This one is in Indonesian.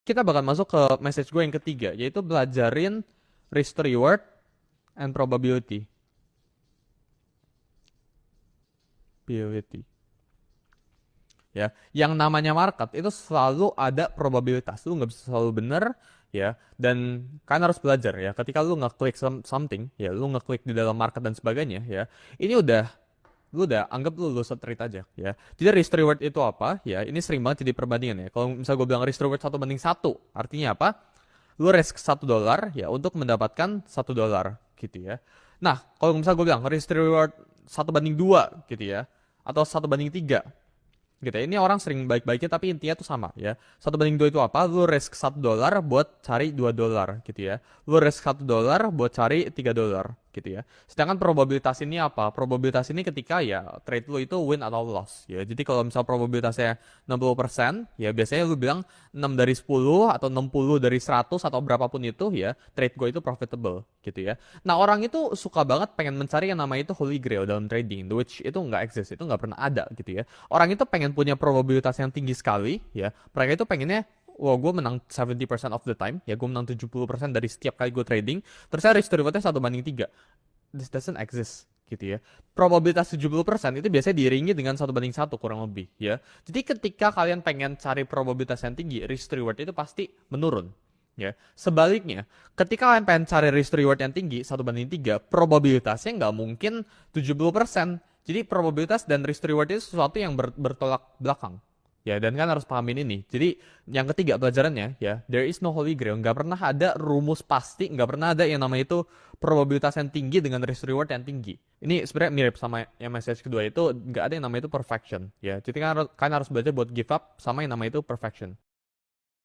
kita bakal masuk ke message gue yang ketiga, yaitu belajarin risk to reward and probability. Probability. Ya, yang namanya market itu selalu ada probabilitas. Lu nggak bisa selalu bener, ya. Dan kan harus belajar ya. Ketika lu ngeklik something, ya, lu ngeklik di dalam market dan sebagainya, ya. Ini lu udah anggap lu lulus street aja, ya. Jadi risk reward itu apa? Ya, ini sering banget jadi perbandingan ya. Kalau misal gue bilang risk reward 1 banding 1, artinya apa? Lu risk $1 ya untuk mendapatkan $1 gitu ya. Nah, kalau misal gue bilang risk reward 1 banding 2 gitu ya, atau 1 banding 3 gitu ya. Ini orang sering baik-baiknya tapi intinya tuh sama ya. 1 banding 2 itu apa? Lu risk $1 buat cari $2 gitu ya. Lu risk $1 buat cari $3 gitu ya. Sedangkan probabilitas ini apa? Probabilitas ini ketika ya trade lu itu win atau loss ya. Jadi kalau misal probabilitasnya 60% ya biasanya lu bilang 6 dari 10 atau 60 dari 100 atau berapapun itu ya trade gue itu profitable gitu ya. Nah, orang itu suka banget pengen mencari yang namanya itu holy grail dalam trading, which itu nggak exist, itu nggak pernah ada gitu ya. Orang itu pengen punya probabilitas yang tinggi sekali ya. Mereka itu pengennya, wah, gue menang 70% of the time ya, gue menang 70% dari setiap kali gue trading. Terus saya risk to rewardnya 1 banding 3. This doesn't exist gitu ya. Probabilitas 70% itu biasanya diiringi dengan 1 banding 1 kurang lebih ya. Jadi ketika kalian pengen cari probabilitas yang tinggi, risk to reward itu pasti menurun. Ya, sebaliknya, ketika kalian pengen cari risk to reward yang tinggi, 1 banding 3, probabilitasnya nggak mungkin 70%. Jadi probabilitas dan risk to reward itu sesuatu yang bertolak belakang. Ya, dan kan harus pahamin ini. Jadi, yang ketiga pelajarannya, ya, there is no holy grail. Nggak pernah ada rumus pasti, nggak pernah ada yang namanya itu probabilitas yang tinggi dengan risk to reward yang tinggi. Ini sebenarnya mirip sama yang message kedua itu, nggak ada yang namanya itu perfection. Ya, jadi kan harus belajar buat give up sama yang namanya itu perfection.